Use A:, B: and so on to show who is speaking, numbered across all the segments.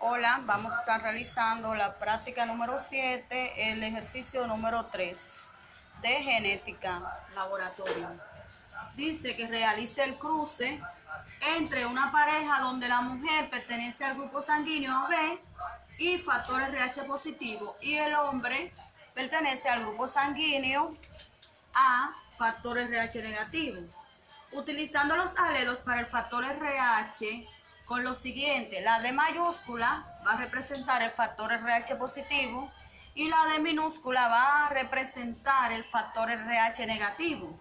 A: Hola, vamos a estar realizando la práctica número 7, el ejercicio número 3 de genética laboratorio. Dice que realice el cruce entre una pareja donde la mujer pertenece al grupo sanguíneo B y factor RH positivo y el hombre pertenece al grupo sanguíneo A, factor RH negativo. Utilizando los alelos para el factor RH con lo siguiente: la D mayúscula va a representar el factor RH positivo y la D minúscula va a representar el factor RH negativo.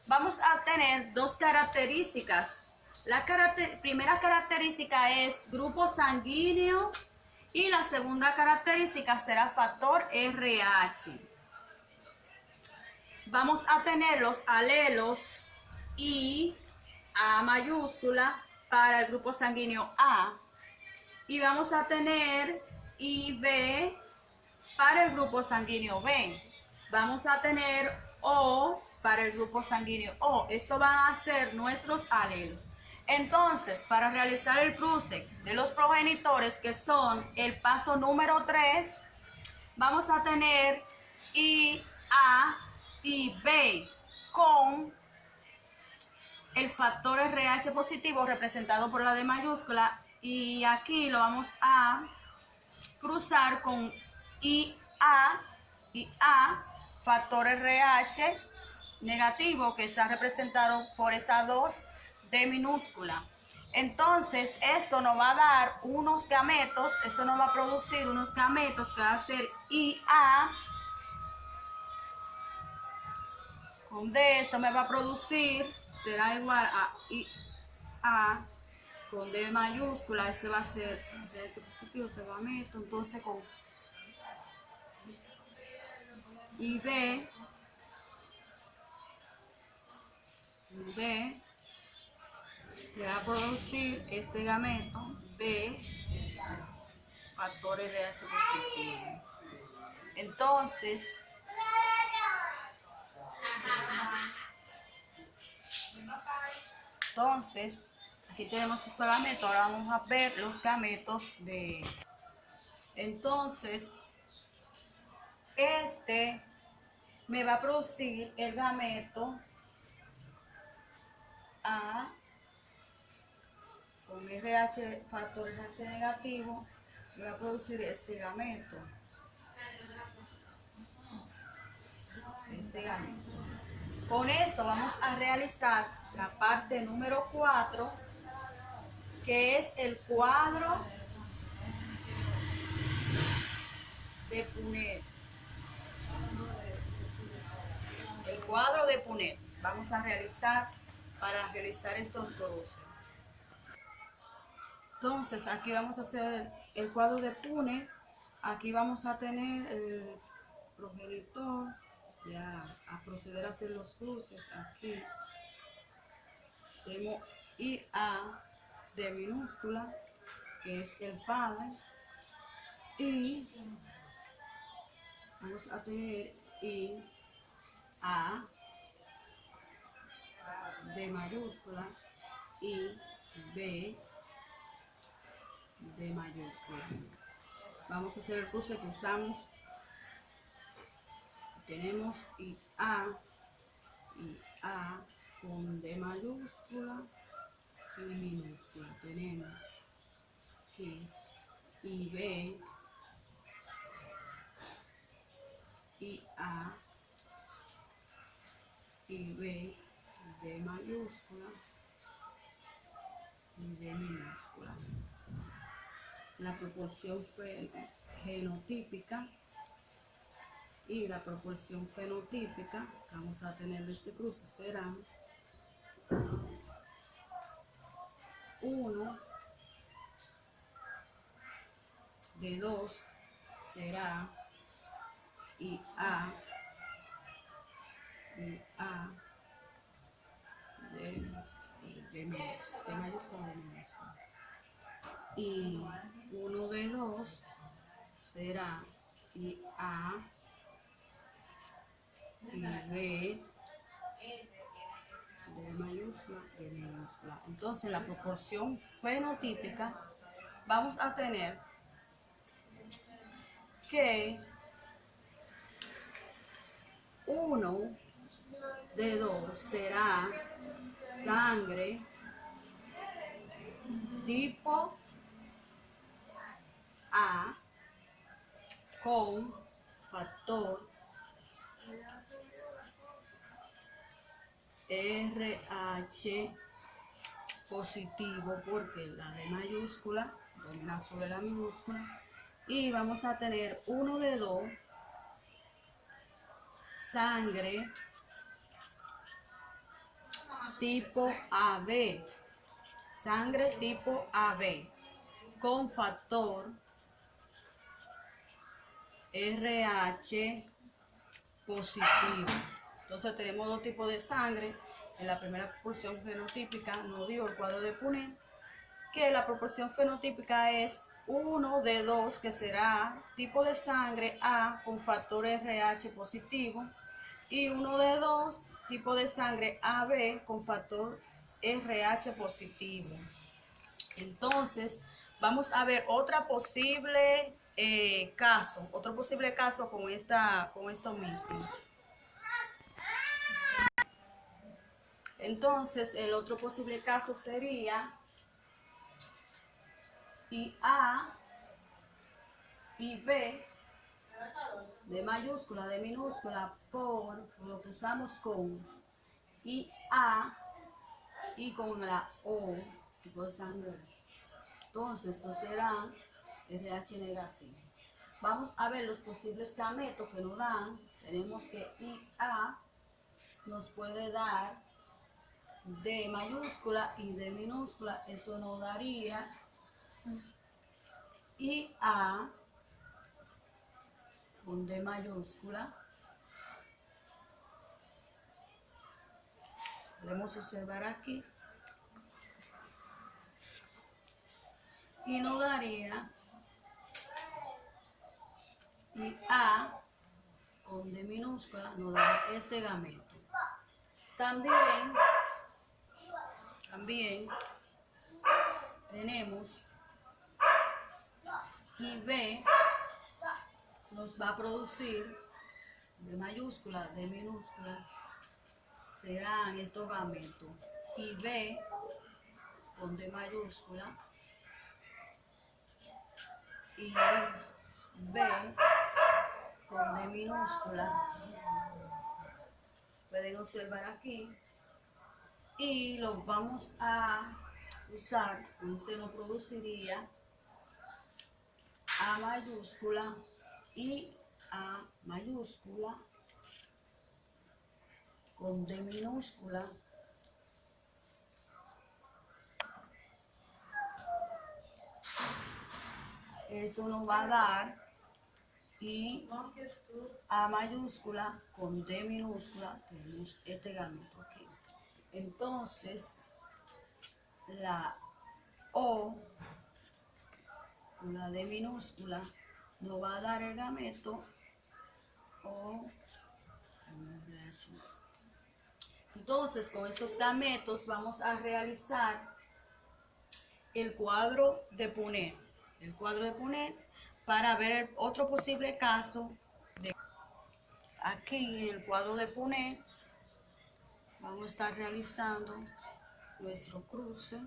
A: Vamos a tener dos características. La primera característica es grupo sanguíneo y la segunda característica será factor RH. Vamos a tener los alelos I, A mayúscula para el grupo sanguíneo A, y vamos a tener IB para el grupo sanguíneo B. Vamos a tener O para el grupo sanguíneo O. Esto van a ser nuestros alelos. Entonces, para realizar el cruce de los progenitores, que son el paso número 3, vamos a tener IA y B con el factor RH positivo representado por la D mayúscula, y aquí lo vamos a cruzar con IA y A, factor RH negativo, que está representado por esa 2 D minúscula. Entonces esto nos va a dar unos gametos, eso nos va a producir unos gametos que va a ser IA con D. Esto me va a producir, será igual a IA con D mayúscula. Este va a ser RH positivo, se va a meter, entonces con IB, B le va a producir este gameto B, factor RH positivo. Entonces, aquí tenemos estos gametos. Ahora vamos a ver los gametos de... Entonces, este me va a producir el gameto A con RH, factor RH negativo, me va a producir este gameto. Con esto vamos a realizar la parte número 4, que es el cuadro de Punnett. El cuadro de Punnett vamos a realizar para realizar estos cruces. Entonces aquí vamos a hacer el cuadro de Punnett. Aquí vamos a tener el progenitor, ya a proceder a hacer los cruces. Aquí tenemos IA de minúscula, que es el padre, y vamos a tener IA de mayúscula y B de mayúscula. Vamos a hacer el cruce que usamos. Tenemos IA con D mayúscula y minúscula. Tenemos aquí IB, IA, IB, D mayúscula y D minúscula. La proporción genotípica y la proporción fenotípica que vamos a tener de este cruce será 1 de 2 será IA de mayúscula. Y 1 de 2 será IA y B de mayúscula y minúscula. Entonces la proporción fenotípica vamos a tener que 1 de 2 será sangre tipo A con factor RH positivo, porque la D mayúscula domina sobre la minúscula, y vamos a tener 1 de 2 sangre tipo AB, sangre tipo AB con factor RH positivo. Entonces tenemos dos tipos de sangre. En la primera proporción fenotípica nos dio el cuadro de Punnett, que la proporción fenotípica es 1 de 2, que será tipo de sangre A con factor RH positivo, y 1 de 2 tipo de sangre AB con factor RH positivo. Entonces vamos a ver otro posible caso con esto mismo. Entonces el otro posible caso sería y A y B de mayúscula, de minúscula, por lo que usamos con y A y con la O, tipo de sangre. Entonces esto será RH negativo. Vamos a ver los posibles gametos que nos dan. Tenemos que IA nos puede dar D mayúscula y D minúscula. Eso nos daría IA con D mayúscula. Podemos observar aquí. Y nos daría IA con D minúscula, nos da este gameto. También tenemos IB nos va a producir D mayúscula, D minúscula, serán estos gametos. IB con D mayúscula y B con D minúscula. Pueden observar aquí. Y lo vamos a usar, este lo produciría A mayúscula y A mayúscula con D minúscula. Esto nos va a dar y A mayúscula con D minúscula. Tenemos este gameto aquí. Entonces la O con la D minúscula nos va a dar el gameto O. Entonces con estos gametos vamos a realizar el cuadro de Punnett. El cuadro de Punnett para ver otro posible caso. Aquí en el cuadro de Punnett vamos a estar realizando nuestro cruce.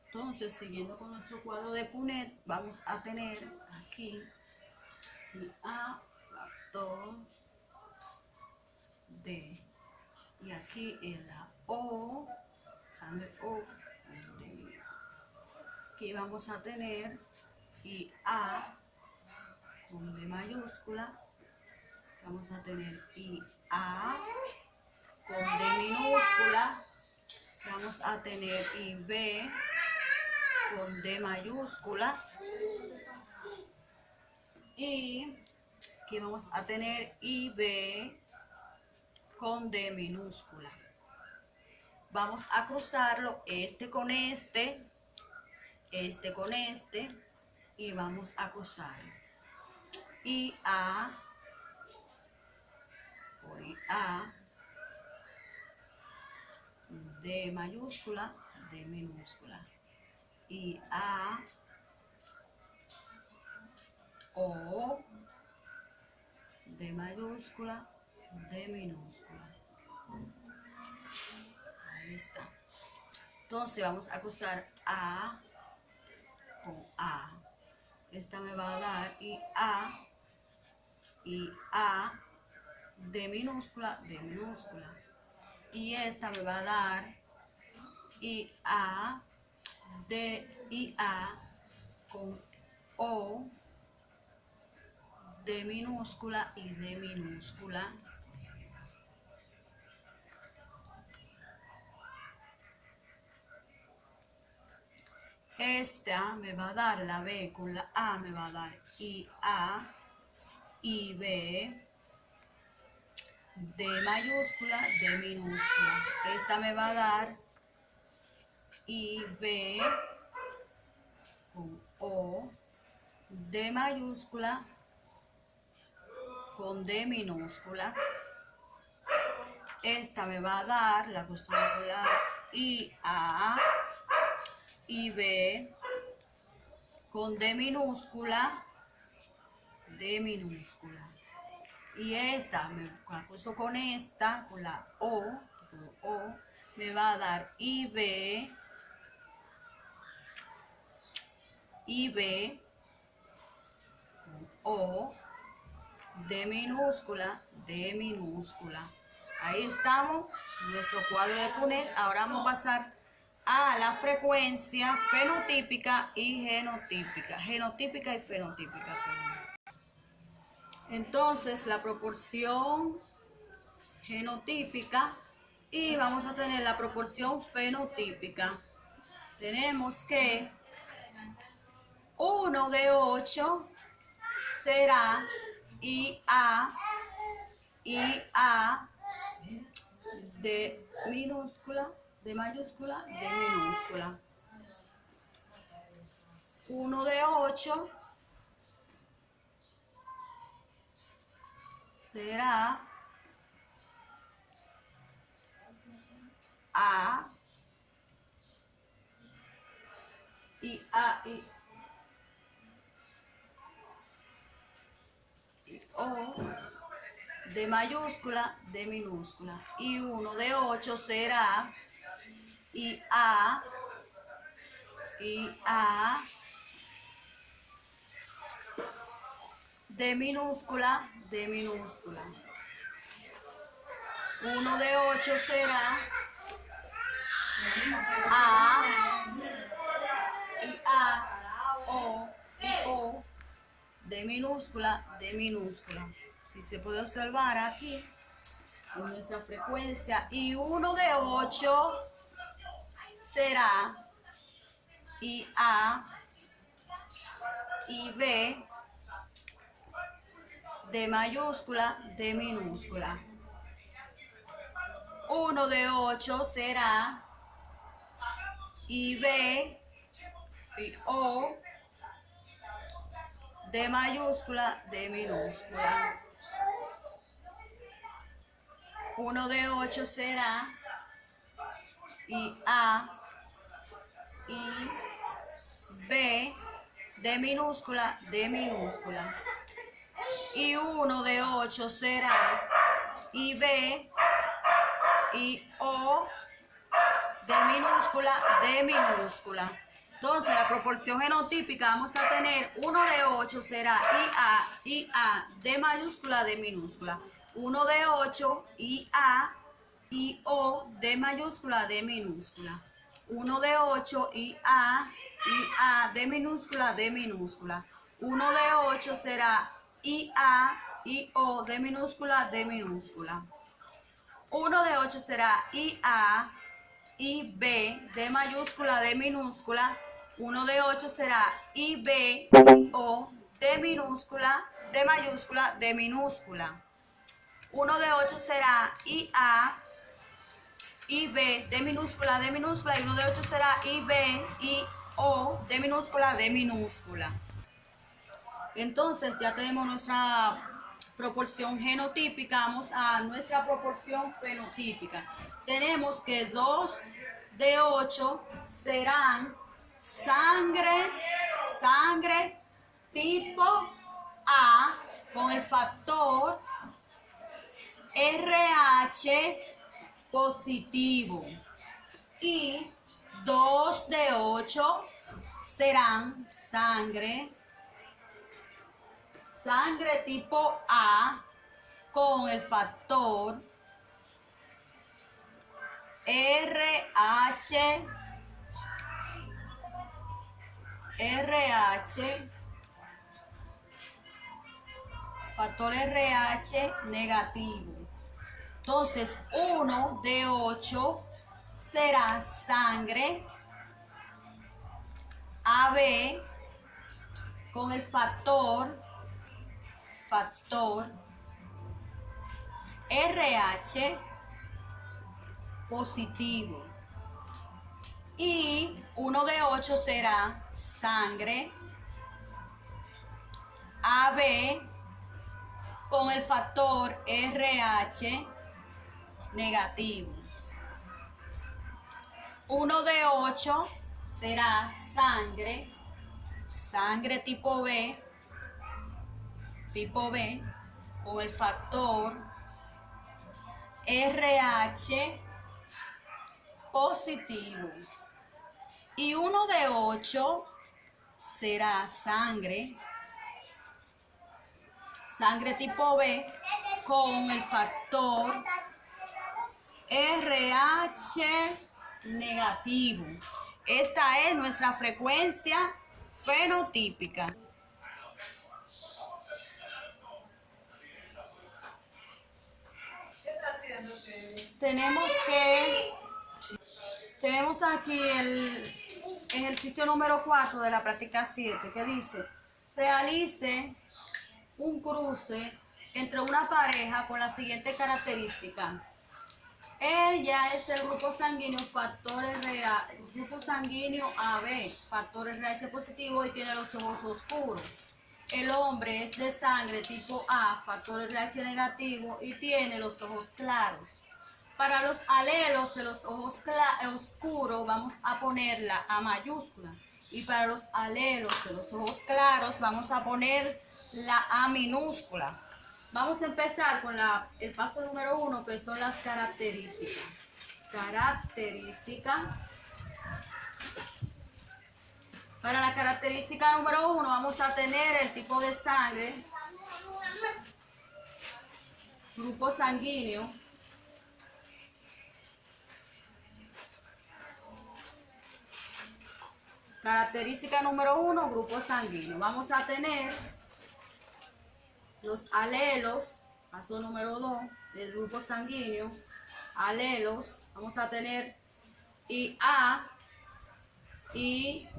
A: Entonces, siguiendo con nuestro cuadro de Punnett, vamos a tener aquí y A factor D. Y aquí en la O, sangre O, D. Aquí vamos a tener y A con D mayúscula. Vamos a tener y A con D minúscula. Vamos a tener y B con D mayúscula. Y aquí vamos a tener y B con D minúscula. Vamos a cruzarlo este con este con este, y vamos a cruzarlo. Y A por I A D mayúscula, D minúscula. Y A, O, D mayúscula, D minúscula. Ahí está. Entonces vamos a cruzar A con A. Esta me va a dar y A, D minúscula, D minúscula. Y esta me va a dar y A, D y A con O, D minúscula y D minúscula. Esta me va a dar la B con la A, me va a dar y A, y B, D mayúscula, D minúscula. Esta me va a dar y B con O, D mayúscula, con D minúscula. Esta me va a dar, la cuestión de dar y A, y B con D minúscula, D minúscula. Y esta, me la puesto con esta, con la O, me va a dar y B con O, D minúscula, D minúscula. Ahí estamos, nuestro cuadro de Punnett. Ahora vamos a pasar a la frecuencia fenotípica y genotípica. Genotípica y fenotípica. Entonces, la proporción genotípica y vamos a tener la proporción fenotípica. Tenemos que 1 de 8 será IA de minúscula, de mayúscula, de minúscula. 1 de 8 será A y O de mayúscula, de minúscula. Y 1 de 8 será y A de minúscula, de minúscula. 1 de 8 será O de minúscula, de minúscula. Si se puede observar aquí en nuestra frecuencia, y 1 de 8 será y A y B de mayúscula, de minúscula. 1 de 8 será y B y O de mayúscula, de minúscula. 1 de 8 será y A y B de minúscula, de minúscula. Y 1 de 8 será y B y O de minúscula, de minúscula. Entonces, la proporción genotípica vamos a tener 1 de 8 será y A de mayúscula, de minúscula. 1 de 8 y A y O de mayúscula, de minúscula. 1 de 8 y A de minúscula, de minúscula. 1 de 8 será y A y O de minúscula, de minúscula. 1 de 8 será y A y B de mayúscula, de minúscula. 1 de 8 será y B y O de minúscula, de mayúscula, de minúscula. 1 de 8 será y A y B de minúscula, de minúscula. Y 1 de 8 será y B y O de minúscula, de minúscula. Entonces ya tenemos nuestra proporción genotípica, vamos a nuestra proporción fenotípica. Tenemos que 2 de 8 serán sangre tipo A con el factor RH positivo. Y 2 de 8 serán sangre tipo A con el factor RH factor RH negativo. Entonces 1 de 8 será sangre AB con el factor RH positivo. Y 1 de 8 será sangre AB con el factor RH negativo. 1 de 8 será sangre tipo B con el factor RH positivo. Y 1 de 8 será sangre tipo B con el factor RH negativo. Esta es nuestra frecuencia fenotípica.
B: ¿Qué está haciendo?
A: Tenemos aquí el ejercicio número 4 de la práctica 7 que dice: realice un cruce entre una pareja con la siguiente característica. Ella es del grupo sanguíneo grupo sanguíneo AB, factor RH positivo y tiene los ojos oscuros. El hombre es de sangre tipo A, factor RH negativo y tiene los ojos claros. Para los alelos de los ojos oscuros vamos a poner la A mayúscula. Y para los alelos de los ojos claros vamos a poner la A minúscula. Vamos a empezar con el paso número 1, que son las características. Para la característica número 1 vamos a tener el tipo de sangre, grupo sanguíneo, característica número 1, grupo sanguíneo. Vamos a tener los alelos, paso número 2 del grupo sanguíneo, alelos, vamos a tener IA, I,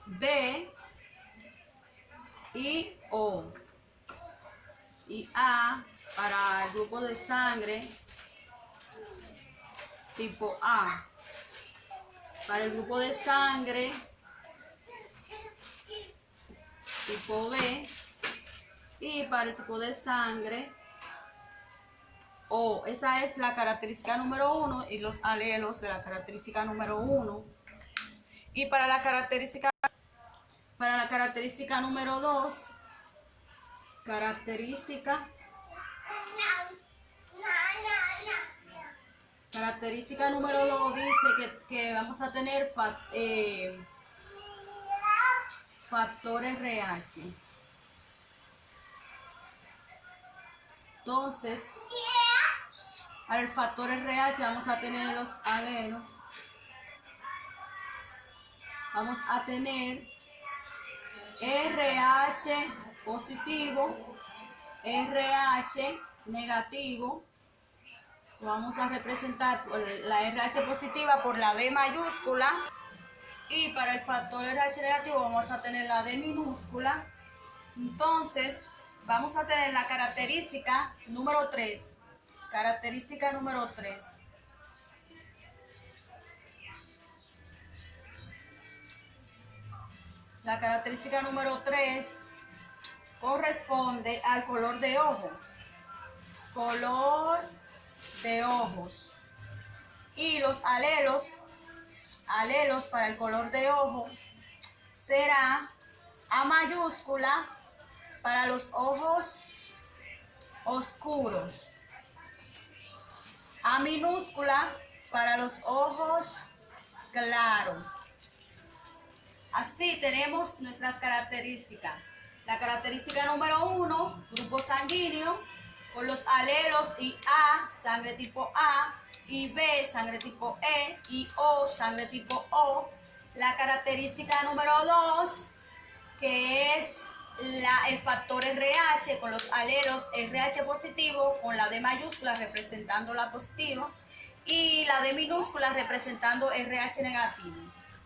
A: B y O. Y A para el grupo de sangre tipo A. Para el grupo de sangre tipo B. Y para el tipo de sangre O. Esa es la característica número 1 y los alelos de la característica número 1. Y para la característica número 2, característica número 2 dice que vamos a tener factor RH. Entonces, para el factor RH vamos a tener los alelos. Vamos a tener RH positivo, RH negativo. Vamos a representar la RH positiva por la D mayúscula. Y para el factor RH negativo vamos a tener la D minúscula. Entonces, vamos a tener la característica número 3. Característica número 3. La característica número 3 corresponde al color de ojo. Color de ojos. Y los alelos para el color de ojo será A mayúscula para los ojos oscuros, A minúscula para los ojos claros. Así tenemos nuestras características. La característica número 1, grupo sanguíneo, con los alelos y A, sangre tipo A, y B, sangre tipo E, y O, sangre tipo O. La característica número 2, que es el factor RH, con los alelos RH positivo, con la D mayúscula representando la positiva, y la D minúscula representando RH negativo.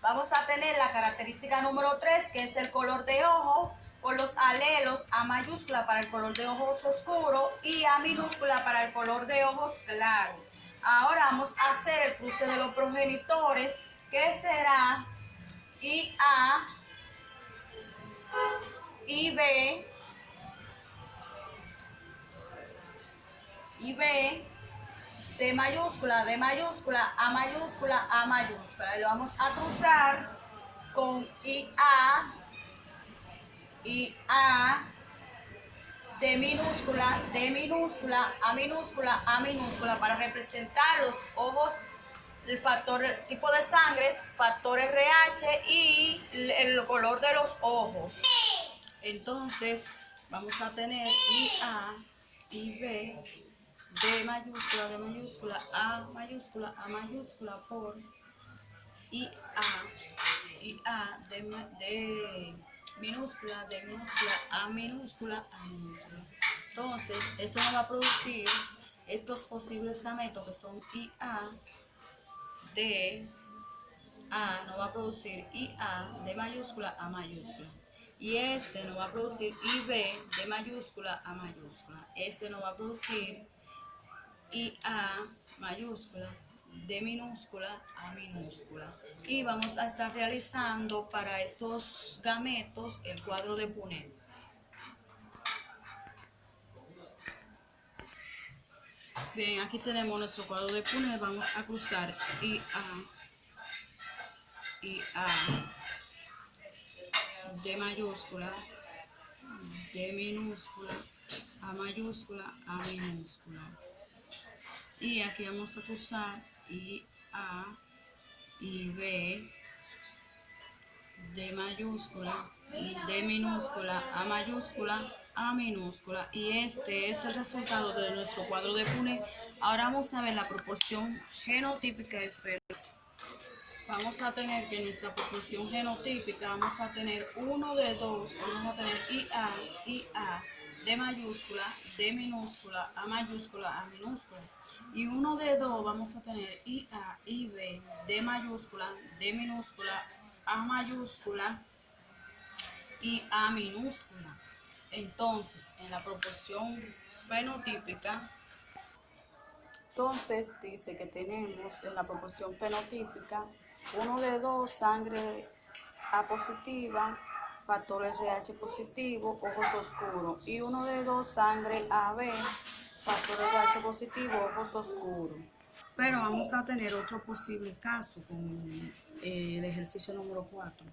A: Vamos a tener la característica número 3, que es el color de ojo, con los alelos A mayúscula para el color de ojos oscuro y A minúscula para el color de ojos claro. Ahora vamos a hacer el cruce de los progenitores, que será IA, IB, D mayúscula, A mayúscula, A mayúscula. Y lo vamos a cruzar con IA, D minúscula, A minúscula para representar los ojos, el factor, el tipo de sangre, factor RH y el color de los ojos. Entonces vamos a tener IA, IB, D mayúscula, A mayúscula por IA, D minúscula, A minúscula. Entonces, esto nos va a producir estos posibles gametos que son IA, D, A, nos va a producir IA, D mayúscula, A mayúscula. Y este nos va a producir IB, D mayúscula, A mayúscula. Este nos va a producir IA mayúscula, D minúscula, A minúscula. Y vamos a estar realizando para estos gametos el cuadro de Punnett. Bien, aquí tenemos nuestro cuadro de Punnett. Vamos a cruzar IA, D mayúscula, D minúscula, A mayúscula, A minúscula. Y aquí vamos a cruzar IA, IB, D mayúscula, D minúscula, A minúscula. Y este es el resultado de nuestro cuadro de Punnett. Ahora vamos a ver la proporción genotípica y fenotípica. Vamos a tener que en nuestra proporción genotípica vamos a tener 1 de 2, vamos a tener IA, D mayúscula, D minúscula, A minúscula. Y 1 de 2 vamos a tener IA, IB, D mayúscula, D minúscula, A mayúscula y A minúscula. Entonces, en la proporción fenotípica, entonces dice que tenemos en la proporción fenotípica 1 de 2 sangre A positiva, factor RH positivo, ojos oscuros. Y 1 de 2 sangre AB, factor RH positivo, ojos oscuros. Pero vamos a tener otro posible caso con el ejercicio número 4.